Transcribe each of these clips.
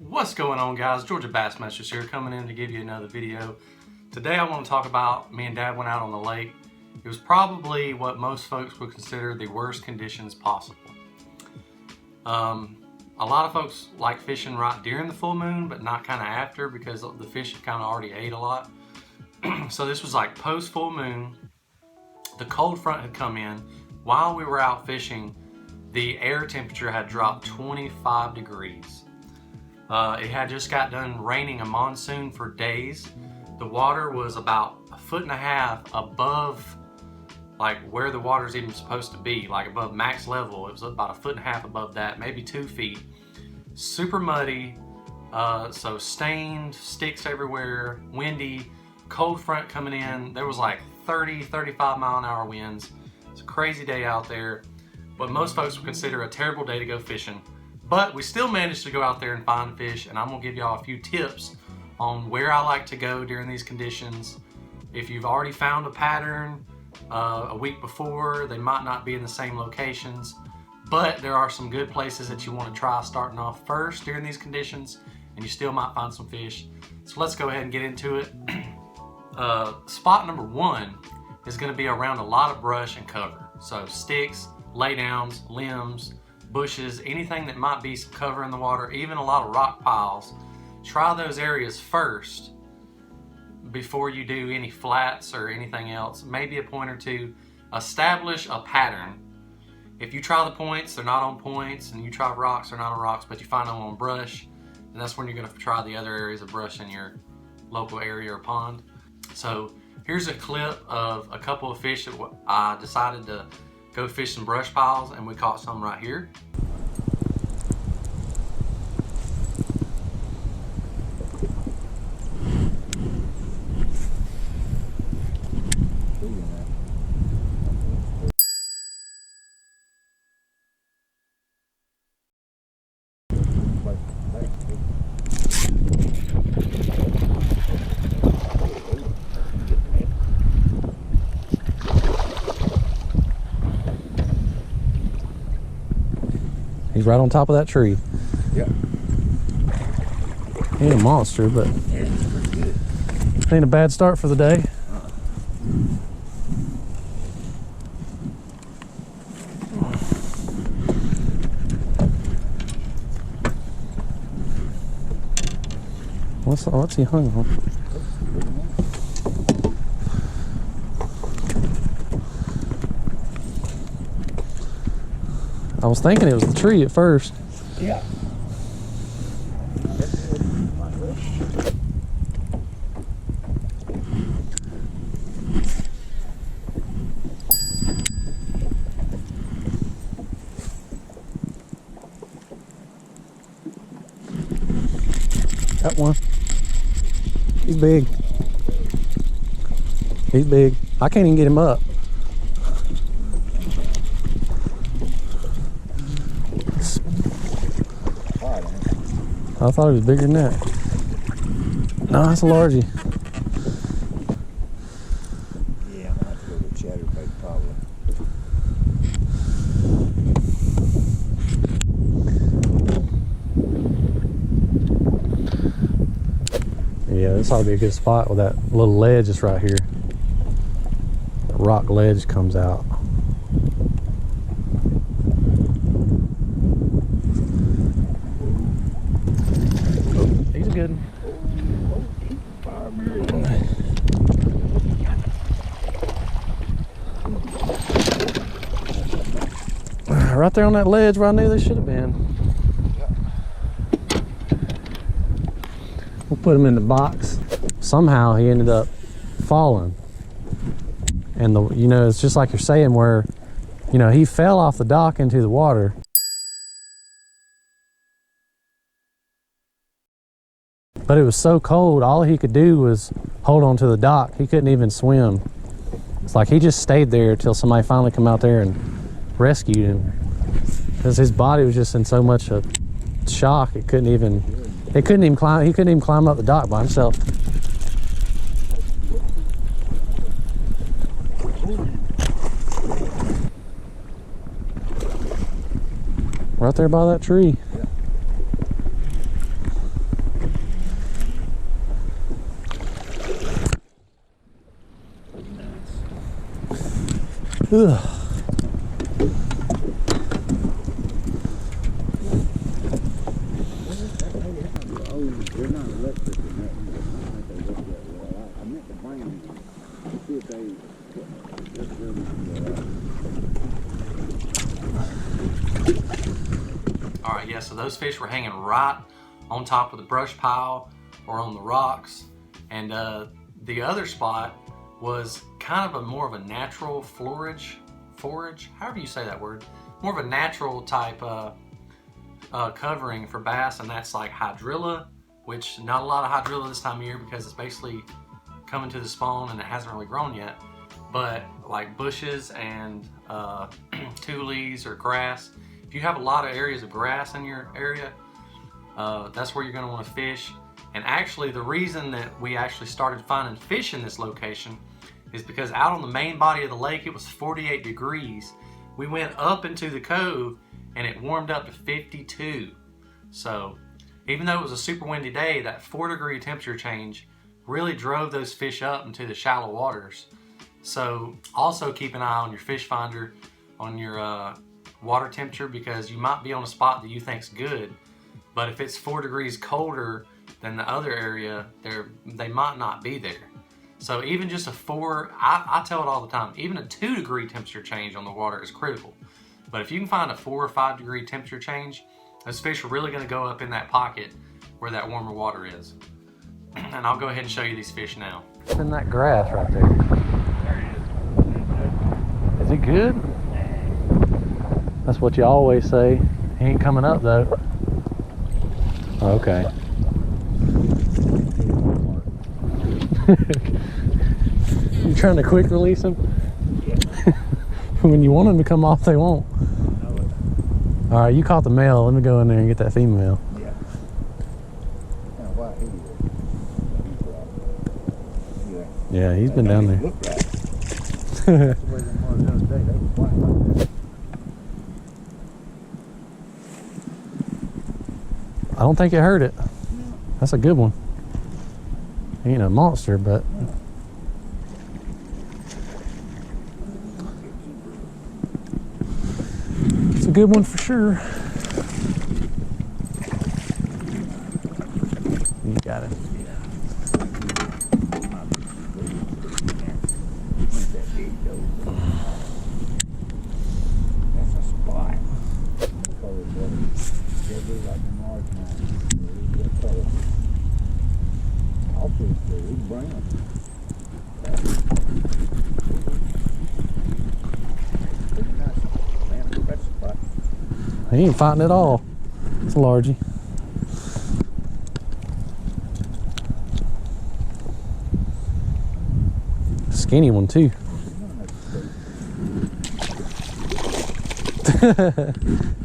What's going on, guys? Georgia Bassmaster here, coming in to give you another video. Today I want to talk about, me and Dad went out on the lake. It was probably what most folks would consider the worst conditions possible. A lot of folks like fishing right during the full moon, but not kind of after, because the fish have kind of already ate a lot. So this was like post full moon. The cold front had come in. While we were out fishing, the air temperature had dropped 25 degrees. It had just got done raining a monsoon for days. The water was about 1.5 feet above like where the water's even supposed to be, like above max level. It was about 1.5 feet above that, maybe 2 feet. Super muddy, so stained, sticks everywhere, windy, cold front coming in. There was like 30-35 mile-an-hour winds. It's a crazy day out there. What most folks would consider a terrible day to go fishing. But we still managed to go out there and find fish, and I'm gonna give y'all a few tips on where I like to go during these conditions. If you've already found a pattern a week before, they might not be in the same locations, but there are some good places that you want to try starting off first during these conditions, and you still might find some fish. So let's go ahead and get into it. Spot number one is going to be around a lot of brush and cover. So sticks, laydowns, limbs, bushes, anything that might be some cover in the water, even a lot of rock piles. Try those areas first before you do any flats or anything else. Maybe a point or two. Establish a pattern. If you try the points, they're not on points, and you try rocks, they're not on rocks, but you find them on brush, and that's when you're going to try the other areas of brush in your local area or pond. So here's a clip of a couple of fish that I decided to go fish some brush piles, and we caught some right here. He's right on top of that tree. Yeah. He ain't a monster, but ain't a bad start for the day. What's he hung on? I was thinking it was the tree at first. Yeah. That one. He's big. He's big. I can't even get him up. I thought it was bigger than that. No, that's a largie. Yeah, I'm gonna have to go with chatterbait probably. Yeah, this ought to be a good spot with that little ledge that's right here. The rock ledge comes out. He's a good one. Right there on that ledge where I knew they should have been. We'll put him in the box. Somehow he ended up falling. And it's just like you're saying, where, he fell off the dock into the water. But it was so cold, all he could do was hold on to the dock. He couldn't even swim. It's like he just stayed there till somebody finally come out there and rescued him. Because his body was just in so much of shock, he couldn't even climb up the dock by himself. Right there by that tree. Yeah. Ugh. They're not electric in that one. I think they work that well. I meant to bring them to see if they just really All right, yeah, so those fish were hanging right on top of the brush pile or on the rocks. And the other spot was kind of more of a natural forage, however you say that word, more of a natural type covering for bass, and that's like hydrilla, which not a lot of hydrilla this time of year because it's basically coming to the spawn and it hasn't really grown yet. But like bushes and tules or grass, if you have a lot of areas of grass in your area, that's where you're going to want to fish. And actually the reason that we actually started finding fish in this location is because out on the main body of the lake it was 48 degrees. We went up into the cove and it warmed up to 52. So even though it was a super windy day, that 4-degree temperature change really drove those fish up into the shallow waters. So also keep an eye on your fish finder, on your water temperature, because you might be on a spot that you think's good, but if it's 4 degrees colder than the other area, they might not be there. So even just a I tell it all the time, even a 2-degree temperature change on the water is critical. But if you can find a 4 or 5 degree temperature change, those fish are really going to go up in that pocket where that warmer water is. And I'll go ahead and show you these fish now. It's in that grass right there. Is it good? That's what you always say. He ain't coming up though. Okay. You trying to quick release them? When you want them to come off, they won't. All right, you caught the male. Let me go in there and get that female. Yeah. Yeah, he's been down there. Look right. That's the way they were the other day. They were flying like that. I don't think it hurt it. That's a good one. He ain't a monster, but it's a good one for sure. You got it. That's a spot. They'll be like a large man. I'll put it there. We bring them. That's a spot. He ain't fighting at all. It's a largie. Skinny one too.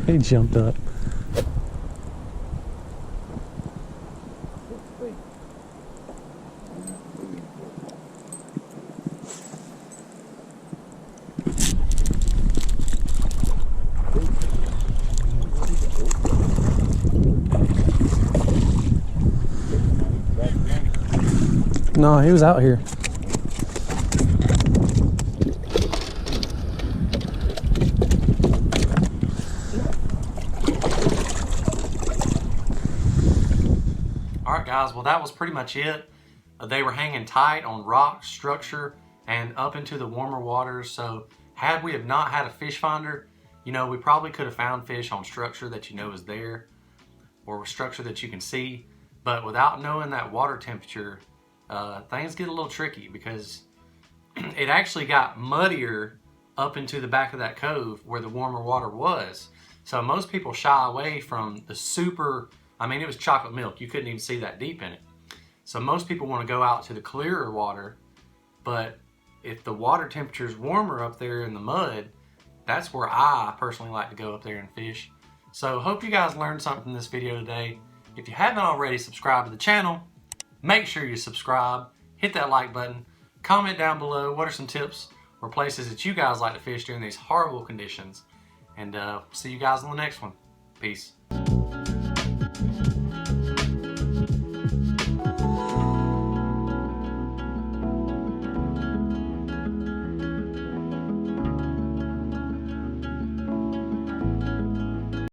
He jumped up. No, he was out here. All right, guys, well, that was pretty much it. They were hanging tight on rock structure and up into the warmer waters. So had we have not had a fish finder, you know, we probably could have found fish on structure that you know is there or structure that you can see. But without knowing that water temperature, things get a little tricky because it actually got muddier up into the back of that cove where the warmer water was. So most people shy away from the I mean, it was chocolate milk. You couldn't even see that deep in it. So most people want to go out to the clearer water, but if the water temperature is warmer up there in the mud, that's where I personally like to go up there and fish. So hope you guys learned something from this video today. If you haven't already subscribed to the channel, make sure you subscribe, hit that like button, comment down below what are some tips or places that you guys like to fish during these horrible conditions. And see you guys on the next one. Peace.